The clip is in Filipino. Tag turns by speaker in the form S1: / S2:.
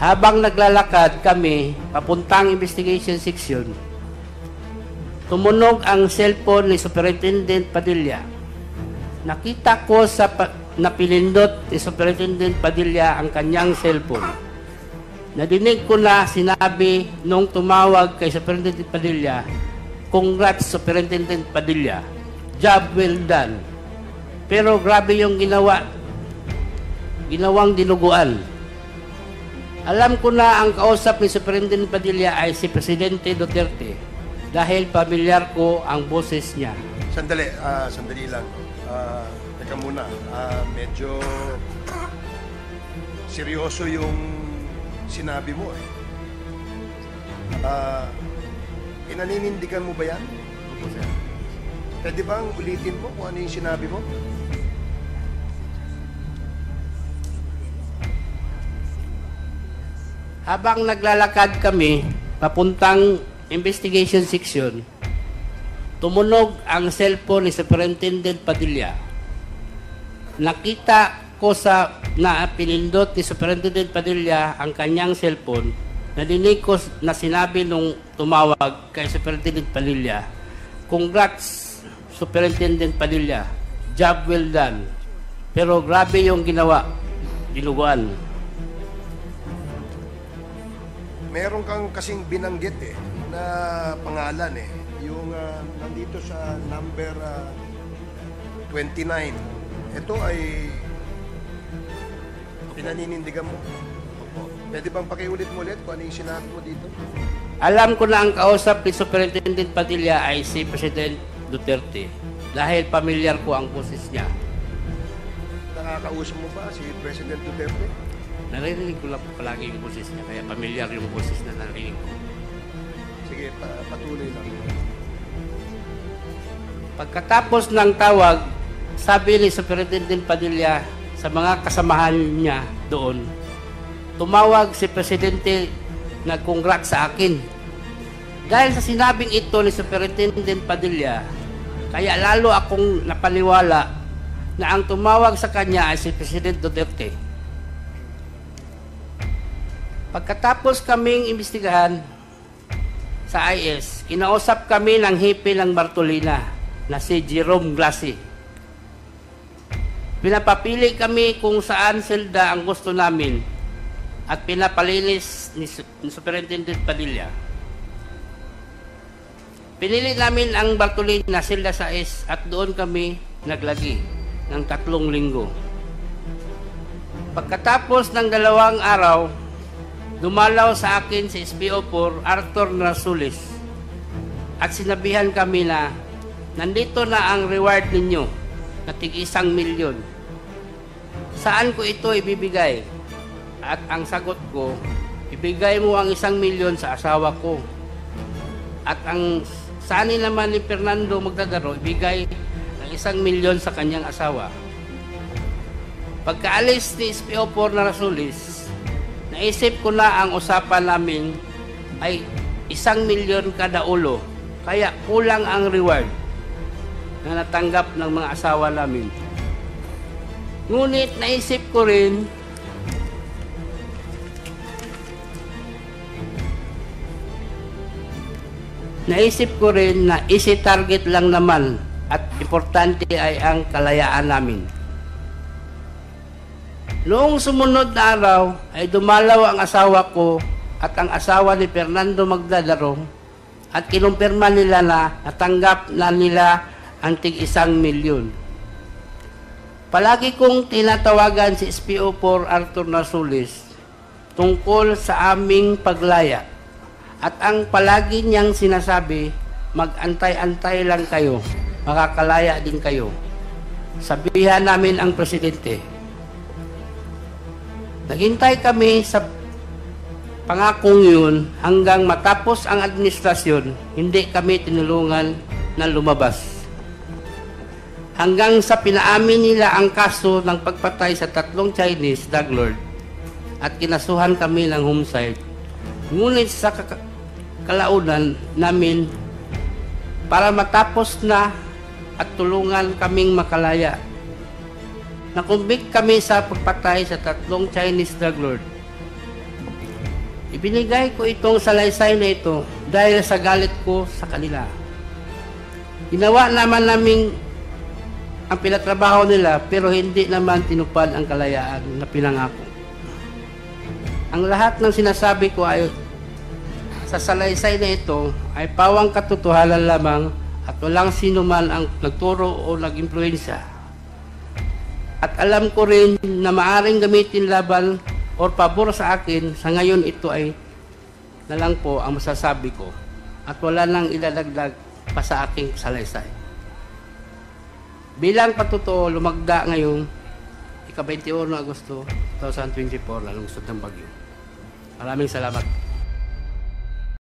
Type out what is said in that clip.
S1: Habang naglalakad kami papuntang investigation section, tumunog ang cellphone ni Superintendent Padilla. Nakita ko sa napilindot ni Superintendent Padilla ang kanyang cellphone. Nadinig ko na sinabi nung tumawag kay Superintendent Padilla, "Congrats, Superintendent Padilla. Job well done." Pero grabe yung ginawang dinuguan. Alam ko na ang kausap ni Superintendent Padilla ay si Presidente Duterte dahil pamilyar ko ang boses niya.
S2: Sandali lang. Teka muna. Medyo seryoso yung sinabi mo eh. Pinaninindigan mo ba yan?
S1: Opo, sir.
S2: Pwede bang ulitin mo kung ano yung sinabi mo?
S1: Habang naglalakad kami papuntang investigation section, tumunog ang cellphone ni Superintendent Padilla. Nakita ko sa pinindot ni Superintendent Padilla ang kanyang cellphone. Nadinig ko na sinabi nung tumawag kay Superintendent Padilla, "Congrats, Superintendent Padilla. Job well done." Pero grabe yung dinuguan.
S2: Meron kang kasing binanggit eh, na pangalan eh. Yung nandito sa number 29. Ito ay pinaninindigan mo. Pwede bang pakiulit mo ulit kung ano yung sinabi mo dito?
S1: Alam ko na ang kausap ni Superintendent Padilla ay si President Duterte dahil pamilyar ko ang boses niya.
S2: Nakakausap mo ba si President Duterte?
S1: Naririnig ko lang palagi yung boses niya, kaya pamilyar yung boses na narinig ko.
S2: Sige, patuloy lang.
S1: Pagkatapos ng tawag, sabi ni Superintendent Padilla sa mga kasamahan niya doon, tumawag si Presidente nag-congrats sa akin. Dahil sa sinabing ito ni Superintendent Padilla, kaya lalo akong napaniwala na ang tumawag sa kanya ay si President Duterte. Pagkatapos kaming imbestigahan sa IS, kinausap kami ng hipi ng Bartolina na si Jerome Glassi. Pinapapili kami kung saan selda ang gusto namin at pinapalinis ni Superintendent Padilla. Pinili namin ang Bartolina selda sa IS at doon kami naglagi ng 3 linggo. Pagkatapos ng 2 araw, dumalaw sa akin si SPO4 Arthur Narsulis at sinabihan kami na nandito na ang reward ninyo na tig-1 milyon. Saan ko ito ibibigay? At ang sagot ko, ibigay mo ang 1 milyon sa asawa ko. At ang sani naman ni Fernando Magdadaro, ibigay ang 1 milyon sa kanyang asawa. Pagkaalis ni SPO4 Narsulis, naisip ko na ang usapan namin ay 1 milyon kada ulo, kaya kulang ang reward na natanggap ng mga asawa namin. Ngunit naisip ko rin na isi-target lang naman at importante ay ang kalayaan namin. Noong sumunod na araw ay dumalaw ang asawa ko at ang asawa ni Fernando Magdadaro at kinumpirma nila na natanggap na nila ang tig-1 milyon. Palagi kong tinatawagan si SPO4 Arthur Narsulis tungkol sa aming paglaya at ang palagi niyang sinasabi, mag-antay-antay lang kayo, makakalaya din kayo. Sabihan namin ang presidente. Naghintay kami sa pangakong yun hanggang matapos ang administrasyon, hindi kami tinulungan na lumabas. Hanggang sa pinaamin nila ang kaso ng pagpatay sa 3 Chinese drug lord at kinasuhan kami ng homicide. Ngunit sa kalaunan namin para matapos na at tulungan kaming makalaya. Nakumbik kami sa pagpatay sa 3 Chinese drug lord. Ibinigay ko itong salaysay na ito dahil sa galit ko sa kanila. Ginawa naman namin ang pinatrabaho nila pero hindi naman tinupad ang kalayaan na pinangako. Ang lahat ng sinasabi ko ay sa salaysay na ito ay pawang katotohanan lamang at walang sino man ang nagturo o nag-impluensya. At alam ko rin na maaring gamitin laban o pabor sa akin, sa ngayon ito ay na lang po ang masasabi ko at wala nang ilalagdag pa sa aking salaysay. Bilang patutuo, lumagda ngayong ika-21 Agosto 2024 na lungsod ng Baguio. Maraming salamat.